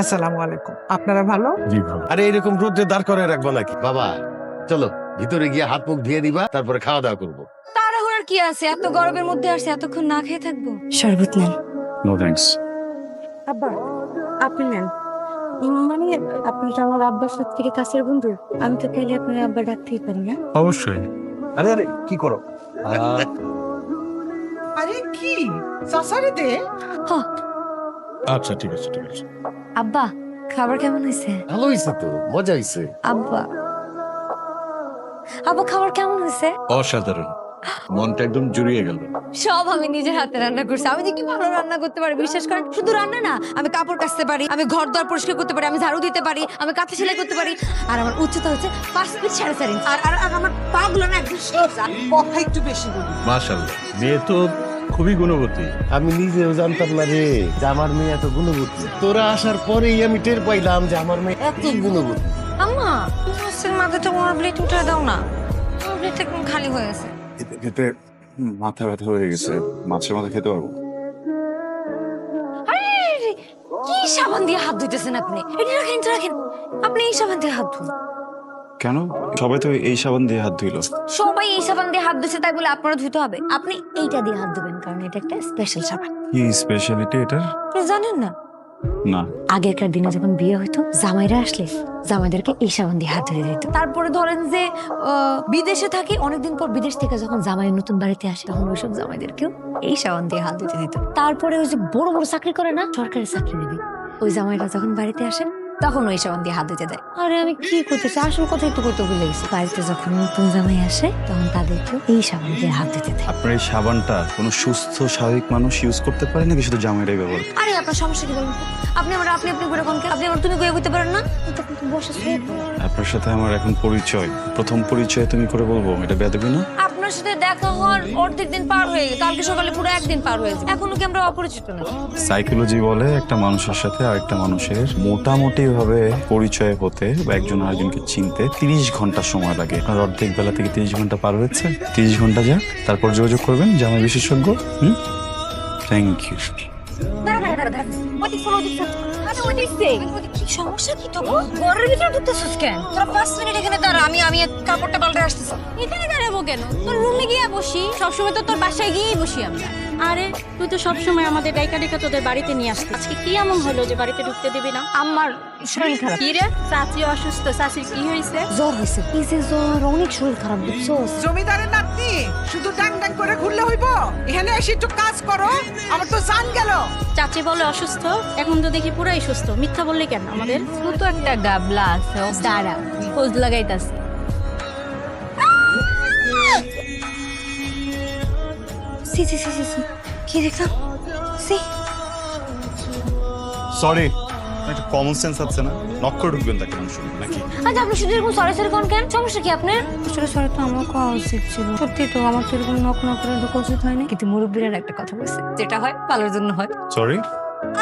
আসসালামু আলাইকুম। আপনারা ভালো? জি ভালো। আরে এরকম রোদে দাঁড় করে রাখবো নাকি? বাবা চলো ভিতরে গিয়ে হাত মুখ ধুয়ে দিবা, তারপরে খাওয়া দাওয়া করবো। তাড়াহুড়ার কি আছে? এত গরমের মধ্যে আসছে, এতক্ষণ না খেয়ে থাকবো? শরবত নেন। No thanks. আব্বা, আপনি নেন। মানে আপনি তো আমার আব্বার সব থেকে কাছের বন্ধু। আমি তো চাইলে আপনার আব্বা ডাকতেই পারি না? অবশ্যই। আরে আরে কি করো? আরে কি সাসারে দে। আচ্ছা ঠিক আছে ঠিক আছে। আব্বা, খাবার কেমন হয়েছে? ভালো হয়েছে তো, মজা হয়েছে। আব্বা, আব্বা খাবার কেমন হয়েছে? অসাধারণ, মনটা একদম জুড়িয়ে গেল। সব আমি নিজের হাতে রান্না করছি। আমি যে কি ভালো রান্না করতে পারি বিশ্বাস করেন। শুধু রান্না না, আমি কাপড় কাচতে পারি, আমি ঘর দর পরিষ্কার করতে পারি, আমি ঝাড়ু দিতে পারি, আমি কাঁথা সেলাই করতে পারি। আর আমার উচ্চতা হচ্ছে 5 ফিট 4.5 ইঞ্চি। আর আর আর আমার পা গুলো না একদম সোজা। কথা একটু বেশি বলি। মাশাআল্লাহ, মেয়ে তো খুবই গুণবতী। আমি নিজেও জানতাম না রে যে আমার মেয়ে এত গুণবতী। তোরা আসার পরেই আমি টের পাইলাম যে আমার মেয়ে এত গুণবতী। আম্মা, মাছের মাথাটা আমার প্লেট উঠে দাও না। আমার প্লেটটা একদম খালি হয়ে আছে। খেতে খেতে মাথা ব্যথা হয়ে গেছে, মাছের মাথা খেতে পারবো? আরে কি সাবান দিয়ে হাত ধুইতেছেন আপনি? এটা রাখেন তো রাখেন। আপনি এই সাবান দিয়ে হাত ধুন। কেন? সবাই তো এই সাবান দিয়ে হাত ধুইলো। সবাই এই সাবান দিয়ে হাত ধুচ্ছে তাই বলে আপনারা ধুতে হবে? আপনি এইটা দিয়ে হাত ধুবেন, কারণ এটা একটা স্পেশাল সাবান। কি স্পেশালিটি এটার? আপনি জানেন না? না। আগেকার দিনে যখন বিয়ে হইতো, জামাইরা আসলে জামাইদেরকে এই সাবান দিয়ে হাত ধুয়ে দিত। তারপরে ধরেন যে বিদেশে থাকে, অনেকদিন পর বিদেশ থেকে যখন জামাই নতুন বাড়িতে আসে, তখন ওইসব জামাইদেরকেও এই সাবান দিয়ে হাত ধুতে দিত। তারপরে ওই যে বড় বড় চাকরি করে না, সরকারি চাকরি নেবে, ওই জামাইরা যখন বাড়িতে আসে তখন ওই সাবান দিয়ে হাত ধুতে দেয়। আরে আমি কি করতেছি, আসল কথাই তো কইতে ভুলে গেছি। বাড়িতে যখন নতুন জামাই আসে তখন তাদেরকেও এই সাবান দিয়ে হাত ধুতে দেয়। আপনার এই সাবানটা কোনো সুস্থ স্বাভাবিক মানুষ ইউজ করতে পারে নাকি শুধু জামাইরাই ব্যবহার করে? আরে আপনার সমস্যা কি বলুন তো? আপনি আমার আপনি করে কোন আপনি আমার তুমি কইতে করতে পারেন না? তো কিন্তু বসে শুয়ে পড়ুন। আপনার সাথে আমার এখন পরিচয়, প্রথম পরিচয় তুমি করে বলবো, এটা বেয়াদবি না? আপনার সাথে দেখা হওয়ার অর্ধেক দিন পার হয়ে গেছে, কালকে সকালে পুরো একদিন পার হয়েছে, এখনো কি আমরা অপরিচিত না? সাইকোলজি বলে একটা মানুষের সাথে আরেকটা মানুষের মোটামুটি ভাবে পরিচয় হতে বা একজন আরেকজনকে চিনতে 30 ঘন্টা সময় লাগে। আপনার অর্ধেক বেলা থেকে 30 ঘন্টা পার হয়েছে। 30 ঘন্টা যাক, তারপর যোগাযোগ করবেন যে আমি বিশেষজ্ঞ। Thank you. কি সমস্যা কি তো? ঘরের ভিতরে ঢুকতেছিস কেন? তোরা 5 মিনিট এখানে দাঁড়া, আমি কাপড়টা পাল্টে আসতেছি। এখানে দাঁড়াবো কেন? তোর রুমে গিয়ে বসি। সবসময় তো তোর বাসায় গিয়েই বসি আমরা। আরে তুই তো সবসময় আমাদের ডাইকা ডাইকা তোদের বাড়িতে নিয়ে আসতিস। আজকে কি এমন হলো যে বাড়িতে ঢুকতে দিবি না? আমার শরীর খারাপ। কি রে, চাচি অসুস্থ? চাচির কি হয়েছে? জ্বর হয়েছে। এই যে জ্বর, অনেক শরীর খারাপ বুঝছো? জমিদারের নাতনি শুধু ডাং ডাং করে ঘুরলে হইব? এখানে এসে একটু কাজ করো, আমার তো জান গেল। চাচি বলে অসুস্থ, এখন তো দেখি পুরাই সুস্থ। মিথ্যা বললে কেন আমাদের? তো একটা গাবলা আছে, দাঁড়া খোঁজ লাগাইতাছে। সি সি সি সি, কি দেখলাম? সি, সরি, একটা কমন সেন্স আছে না? নক করে ঢুকবেন তাকে মানুষ নাকি? আচ্ছা আপনি শুধু এরকম সরি সরি কোন কেন? সমস্যা কি আপনার? আসলে সরি তো আমার কোয়া উচিত ছিল। সত্যি তো আমার তো এরকম নক না করে ঢোকা উচিত হয়নি, কিন্তু মুরব্বীরা একটা কথা বলছে, যেটা হয় ভালোর জন্য হয়। সরি?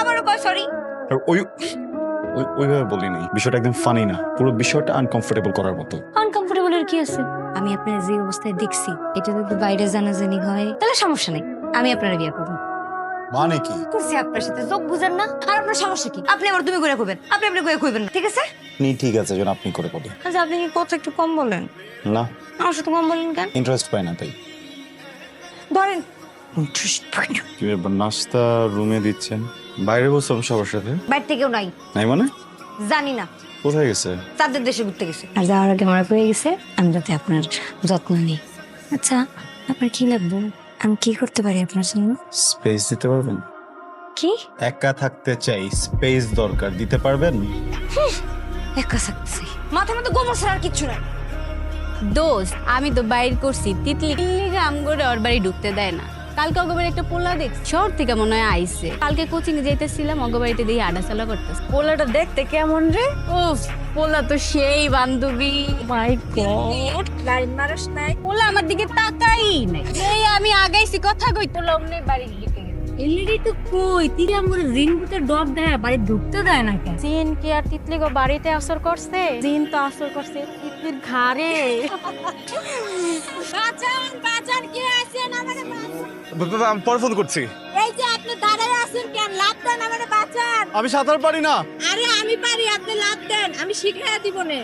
আবারও কয় সরি। ওই ওইভাবে বলিনি। বিষয়টা একদম ফানি না, পুরো বিষয়টা আনকমফোর্টেবল করার মতো। আনকমফোর্টেবল এর কি আছে? আমি আপনার যে অবস্থায় দেখছি, এটা যদি বাইরে জানাজানি হয় তাহলে সমস্যা নেই, আমি আপনার বিয়ে করব। মানে কি? করছি আপনার সাথে, যোগ বুঝেন না? আর আপনার সমস্যা কি? আপনি আমার তুমি করে কইবেন, আপনি করে কইবেন না, ঠিক আছে? ঠিক আছে, যেন আপনি করে বলি। আচ্ছা আপনি কি কথা একটু কম বলেন? না, আমার সাথে কম বলেন কেন? ইন্টারেস্ট পাই না তাই। ধরেন কি ব্যাপার, নাস্তা রুমে দিচ্ছেন? বাইরে বলছিলাম সবার সাথে। বাইরে থেকেও নাই। নাই মানে? জানি না, কোথায় গেছে? চাঁদের দেশে ঘুরতে গেছে। আর যাওয়ার আগে মারা পড়ে গেছে, আমি যাতে আপনার যত্ন নিই। আচ্ছা আপনার কি লাগবে? আমি কি করতে পারি আপনার জন্য? স্পেস দিতে পারবেন? কি? একা থাকতে চাই, স্পেস দরকার, দিতে পারবেন? একা থাকতেছি, মাথার মধ্যে গোবর ছাড়া আর কিচ্ছু নাই। দোস্ত, আমি তো বাইর করছি তিতলি আম করে ওর বাড়ি ঢুকতে দেয় না। কালকে অগবাড়ি একটা পোলা দেখছি, শহর থেকে মনে হয় আইছে। কালকে কোচিং এ যাইতেছিলাম, অগবাড়িতে দিয়ে আডাচালা করতেছে। পোলাটা দেখতে কেমন রে? উফ, পোলা তো সেই বান্ধবী। মাই গড, লাইন মারস নাই। পোলা আমার দিকে তাকাই নাই। এই আমি আগাইছি কথা কই, পোলা অমনি বাড়ির দিকে গেছে। এলইডি তো কই তিন আমার রিং বুতে ডব দেয় বাড়ি ঢুকতে দেয় না কেন? জিন কি আর তিতলি গো বাড়িতে আসর করছে? জিন তো আসর করছে তিতলির ঘাড়ে। বাঁচান বাঁচান কে আছেন আমারে আমি পরে ফোন করছি। এই যে আপনি দাঁড়ায় আছেন কেন? লাভ দেন আমারে বাঁচান। আমি সাঁতার পারি না। আরে আমি পারি, আপনি লাভ দেন, আমি শিখাইয়া দিব নে।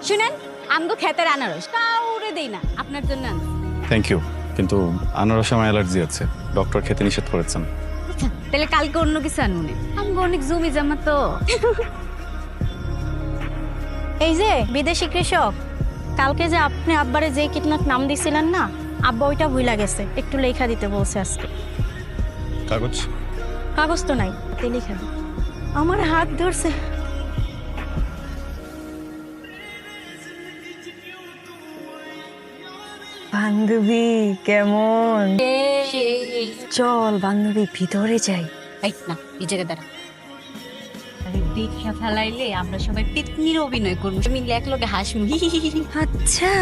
শুনেন, আমগো ক্ষেতের আনারস কাউরে দেই না, আপনার জন্য আনছি। থ্যাংক ইউ, কিন্তু আনারসে আমার অ্যালার্জি আছে, ডক্টর খেতে নিষেধ করেছেন। তাহলে কালকে অন্য কিছু আনবো না, আমগো অনেক জমি জমা তো। এই যে বিদেশি কৃষক, কালকে যে আপনি আব্বারে যে কীটনাশক নাম দিছিলেন না, আব্বা ওইটা ভুলা গেছে, একটু লেখা দিতে বলছে আজকে। কাগজ? কাগজ তো নাই, লেখা দি। আমার হাত ধরছে। বান্ধবী কেমন? চল বান্ধবী ভিতরে যাই। এই না, এই জায়গায় দাঁড়া। আরে দেখা ফেলাইলে আমরা সবাই পেতনির অভিনয় করবো, মিলে এক লগে হাসমু। আচ্ছা,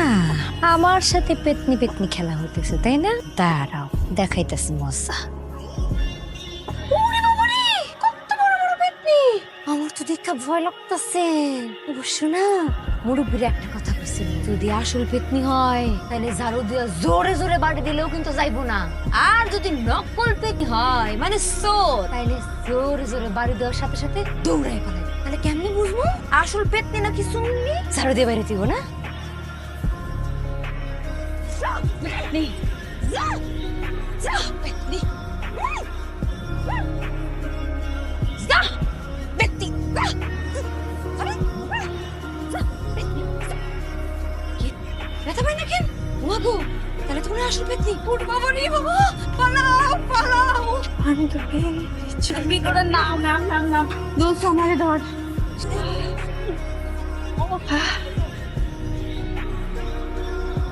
আমার সাথে পেতনি পেতনি খেলা হইতেছে তাই না? দাঁড়াও দেখাইতেছি মজা। ওরে বাবারে, কত বড় বড় পেতনি! আমার তো দেখা ভয় লাগতেছে। অবশ্য না, মুরব্বীর একটা কথা কইছিল, যদি আসল পেতনি হয় তাহলে ঝাড়ু দিয়া জোরে জোরে বাড়ি দিলেও কিন্তু যাইবো না, আর যদি নকল পেতনি হয় মানে চোর, তাহলে জোরে জোরে বাড়ি দেওয়ার সাথে সাথে দৌড়াই পালাই। তাহলে কেমনে বুঝবো আসল পেতনি নাকি চুন্নি? ঝাড়ু দিয়ে বাইরে দিব না? পেতনি, যা, যা, পেতনি, যা, পেতনি, যা। আরে, যা, পেতনি, যা। কি? ব্যথা পাই না কেন? মাগো, তাহলে তোমরা আসল পেতনি। উঠ বাবা রে বাবা, পালাও পালাও। বান্ধবী, চুপি করে নাও নাও নাও নাও। দোস্ত আমারে ধর।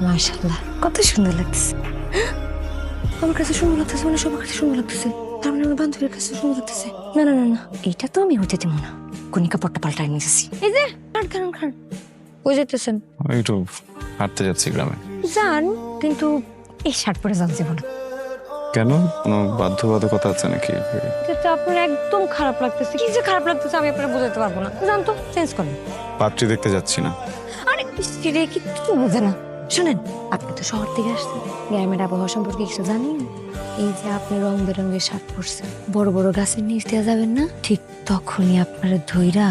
মাশাআল্লাহ, কত সুন্দর লাগতেছে। আমার কাছে সুন্দর লাগতেছে মানে সবার কাছে সুন্দর লাগতেছে, তার মানে আমার বান্ধবীর কাছে সুন্দর লাগতেছে। না না না না, এটা তো আমি হইতে দিব না। কোনি কাপড়টা পাল্টাই নিয়েছি। এই যে খান খান খান, ওই যেতেছেন? একটু হাঁটতে যাচ্ছি গ্রামে। যান, কিন্তু এই শার্ট পরে যান জীবন। কেন, কোনো বাধ্যবাধকতা আছে নাকি? এটা আপনার একদম খারাপ লাগতেছে। কি যে খারাপ লাগতেছে আমি আপনার বোঝাতে পারবো না। জান তো, চেঞ্জ করেন। পাত্রী দেখতে যাচ্ছি না। আরে সেটা কিচ্ছু বোঝে না। শোনেন, আপনি তো শহর থেকে আসছেন, গ্রামের আবহাওয়া সম্পর্কে কিছু জানেন? এই যে আপনি রং বেরঙের শার্ট পরছেন, বড় বড় গাছের নিচ দিয়ে যাবেন না, ঠিক তখনই আপনার ধইরা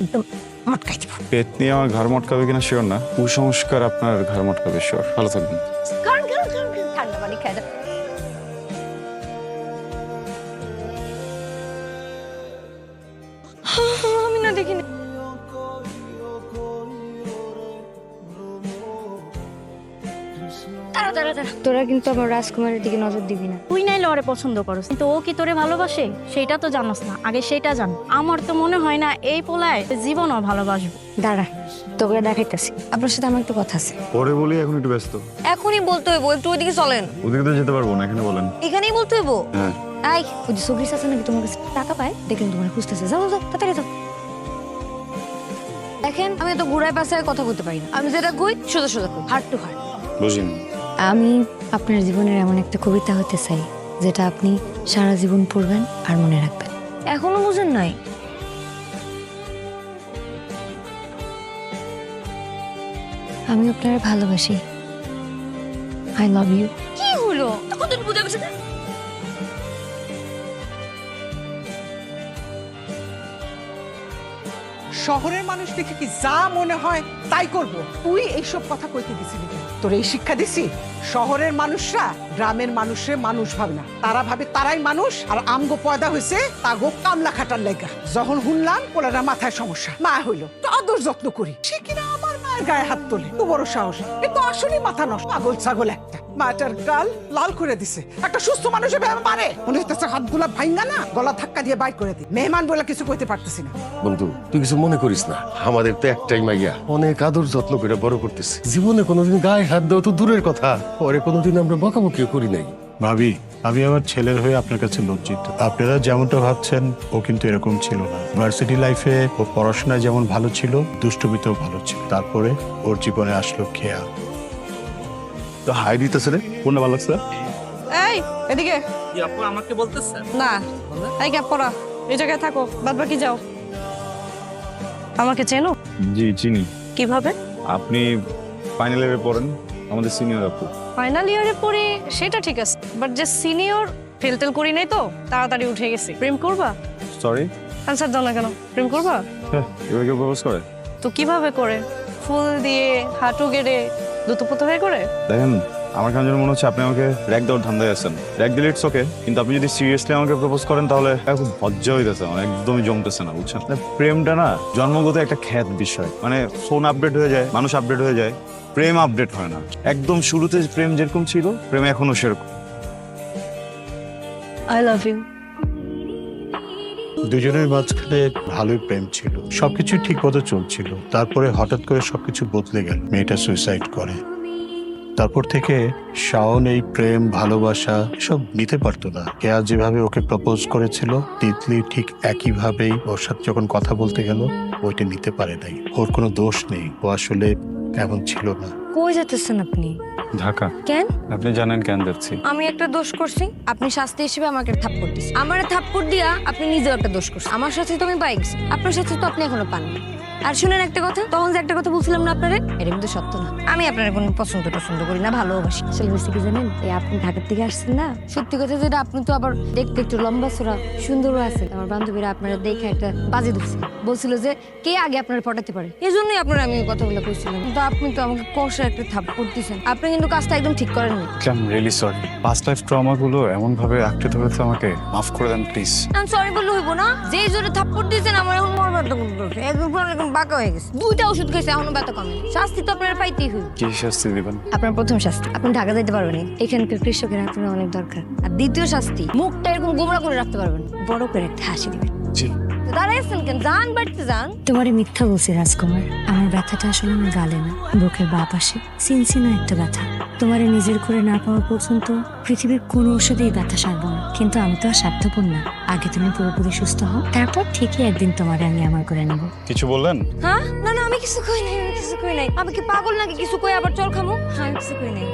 একদম মটকাই দিব। পেট নিয়ে আমার ঘর মটকাবে কিনা শিওর না, কুসংস্কার আপনার ঘর মটকাবে শিওর। ভালো থাকবেন। খান খান খান খান, ঠান্ডা পানি খাই দাও। আমি না দেখিনি। তোরা কিন্তু আমার রাজকুমারের দিকে নজর দিবি না। তুই নাইলে ওরে পছন্দ করস, কিন্তু ও কি তোরে ভালোবাসে সেটা তো জানোস না, আগে সেটা জান। আমার তো মনে হয় না এই পোলায় জীবনও ভালোবাসবো। দাঁড়া, তোকে দেখাইতেছি। আপনার সাথে আমার একটু কথা আছে। পরে বলি, এখন একটু ব্যস্ত। এখনই বলতে হইব, একটু ওইদিকে চলেন। ওদিকে তো যেতে পারবো না, এখানে বলেন। এখানেই বলতে হইব? হ্যাঁ। আই, ওই যে সবরিস আছে নাকি তোমার কাছে টাকা পায়, দেখেন তোমার খুঁজতেছে। যাও যাও, তাড়াতাড়ি যাও। দেখেন, আমি তো ঘুরায় পাশে কথা বলতে পারি না। আমি যেটা কই সোজা সোজা কই, হার্ট টু হার্ট। বুঝিনি। আমি আপনার জীবনের এমন একটা কবিতা হতে চাই যেটা আপনি সারা জীবন পড়বেন আর মনে রাখবেন। এখনো বুঝেন নাই? আমি আপনার ভালোবাসি। I love you. কি হলো? তখন তুমি বুঝে গেছো না? শহরের মানুষ দেখে কি যা মনে হয় তাই করব? তুই এইসব কথা কইতে দিছিলি কেন? তোর এই শিক্ষা দিছি? শহরের মানুষরা গ্রামের মানুষের মানুষ ভাবে না, তারা ভাবে তারাই মানুষ, আর আমগো পয়দা হয়েছে তাগো কামলা খাটার লাইগা। যখন শুনলাম পোলারা মাথায় সমস্যা, মা হইলো তো আদর যত্ন করি, সে কিনা আমার মায়ের গায়ে হাত তোলে। তো বড় সাহস, এ তো আসলেই মাথা নষ্ট, পাগল ছাগল একটা। মাটার গাল লাল করে দিছে। একটা সুস্থ মানুষের মারে মনে হইতেছে হাতগুলা ভাঙ্গা না গলা ধাক্কা দিয়ে বাইর করে দিই। মেহমান বলে কিছু কইতে পারতেছি না। বন্ধু, তুই কিছু মনে করিস না, আমাদের তো একটাই মাইয়া, অনেক আদর যত্ন করে বড় করতেছে। জীবনে কোনোদিন গায়ে হাত দেওয়া তো দূরের কথা, পরে কোনোদিন আমরা বকাবকিও করি নাই। ভাবি, আমি আমার ছেলের হয়ে আপনার কাছে লজ্জিত। আপনারা যেমনটা ভাবছেন ও কিন্তু এরকম ছিল না। ভার্সিটি লাইফে ও পড়াশোনায় যেমন ভালো ছিল, দুষ্টমিতেও ভালো ছিল। তারপরে ওর জীবনে আসলো খেয়া। তো হাই দিতেছে রে, কোনটা ভালো লাগছে? এই এদিকে কি আপু আমাকে বলতেছেন? না, এই ক্যাপ পরা, এই জায়গায় থাকো, বাদ বাকি যাও। আমাকে চেনো? জি চিনি। কিভাবে? আপনি ফাইনাল ইয়ারে পড়েন, আমাদের সিনিয়র আপু। ফাইনাল ইয়ারে পড়ি সেটা ঠিক আছে, বাট যে সিনিয়র ফেলটেল করি নাই তো, তাড়াতাড়ি উঠে গেছি। প্রেম করবা? সরি, আনসার দাও না কেন? প্রেম করবা? এবার কেউ প্রপোজ করে? তো কিভাবে করে? ফুল দিয়ে, হাঁটু গেড়ে, দুটো হয়ে করে? দেখেন, আমার কেন যেন মনে হচ্ছে আপনি আমাকে র্যাক দেওয়ার ধান্দায় আছেন। র্যাক দিলে ইটস ওকে, কিন্তু আপনি যদি সিরিয়াসলি আমাকে প্রপোজ করেন তাহলে খুব লজ্জা হইতেছে, আমার একদমই জমতেছে না, বুঝছেন? প্রেমটা না জন্মগত একটা খ্যাত বিষয়। মানে ফোন আপডেট হয়ে যায়, মানুষ আপডেট হয়ে যায়, প্রেম আপডেট হয় না। একদম শুরুতে প্রেম যেরকম ছিল, প্রেম এখনো সেরকম। I love you. দুজনের মাঝখানে ভালোই প্রেম ছিল, সবকিছু ঠিক মতো চলছিল। তারপরে হঠাৎ করে সবকিছু বদলে গেল। মেয়েটা সুইসাইড করে। তারপর থেকে শাওন এই প্রেম, ভালোবাসা সব নিতে পারতো না। কেয়া যেভাবে ওকে প্রপোজ করেছিল, তিতলি ঠিক একইভাবেই ওর সাথে যখন কথা বলতে গেল, ওইটা নিতে পারে নাই। ওর কোনো দোষ নেই, ও আসলে এমন ছিল না। কই যেতেছেন আপনি? ঢাকা। কেন? আপনি জানেন কেন যাচ্ছি? আমি একটা দোষ করছি, আপনি শাস্তি হিসেবে আমাকে থাপ্পড় দিচ্ছেন। আমার থাপ্পড় দিয়া আপনি নিজেও একটা দোষ করছেন। আমার সাথে তো আমি পাই গেছি, আপনার সাথে তো আপনি এখনো পাননি। আর শুনেন একটা কথা, তখন যে একটা কথা বলছিলাম না আপনারে, এটা কিন্তু সত্য না। আমি আপনার কোনো পছন্দ করি না, ভালোবাসি। আসলে হয়েছে কি জানেন, এই আপনি ঢাকার থেকে আসছেন না, সত্যি কথা যেটা, আপনি তো আবার দেখতে একটু লম্বা চড়া সুন্দরও আছে। আমার বান্ধবীরা আপনারা দেখে একটা বাজে দিচ্ছে, বলছিল যে কে আগে আপনারা পটাতে পারে। এই জন্যই আপনার আমি এই কথাগুলো কইছিলাম, কিন্তু আপনি তো আমাকে কষা একটা থাপ্পড় দিচ্ছেন। আপনি কিন্তু কাজটা একদম ঠিক করেননি। I am really sorry. Past life trauma গুলো এমন ভাবে আঁকড়ে ধরেছে আমাকে, মাফ করে দেন প্লিজ। আমি সরি বললে হইব না? যেই জোরে থাপ্পড় দিয়েছেন আমার এখন মর ব্যথা করতেছে, একদম বাঁকা হয়ে গেছে। দুইটা ওষুধ খেয়েছে, এখনো ব্যথা কমে। শাস্তি তো আপনারা পাইতেই হইব। কি শাস্তি দিবেন? আপনার প্রথম শাস্তি, আপনি ঢাকা যাইতে পারবেন না, এখানকার কৃষকের আপনার অনেক দরকার। আর দ্বিতীয় শাস্তি, মুখটা এরকম গোমরা করে রাখতে পারবেন, বড় করে একটা হাসি দিবেন। জি। দাঁড়াইছেন কেন? যান বাড়তে যান। তোমারে মিথ্যা বলছি রাজকুমার, আমার ব্যথাটা আসলে আমার গালে না, বুকের বাঁ পাশে চিনচিনা একটা ব্যথা। তোমারে নিজের করে না পাওয়া পর্যন্ত পৃথিবীর কোনো ওষুধেই ব্যথা সারবো না। কিন্তু আমি তো আর স্বার্থপর না। আগে তুমি পুরোপুরি সুস্থ হও, তারপর ঠিকই একদিন তোমারে আমি আমার করে নেব। কিছু বললেন? হ্যাঁ? না না, আমি কিছু কই নাই, আমি কিছু কই নাই। আমি কি পাগল নাকি কিছু কই আবার চল খামো? আমি কিছু কই নাই।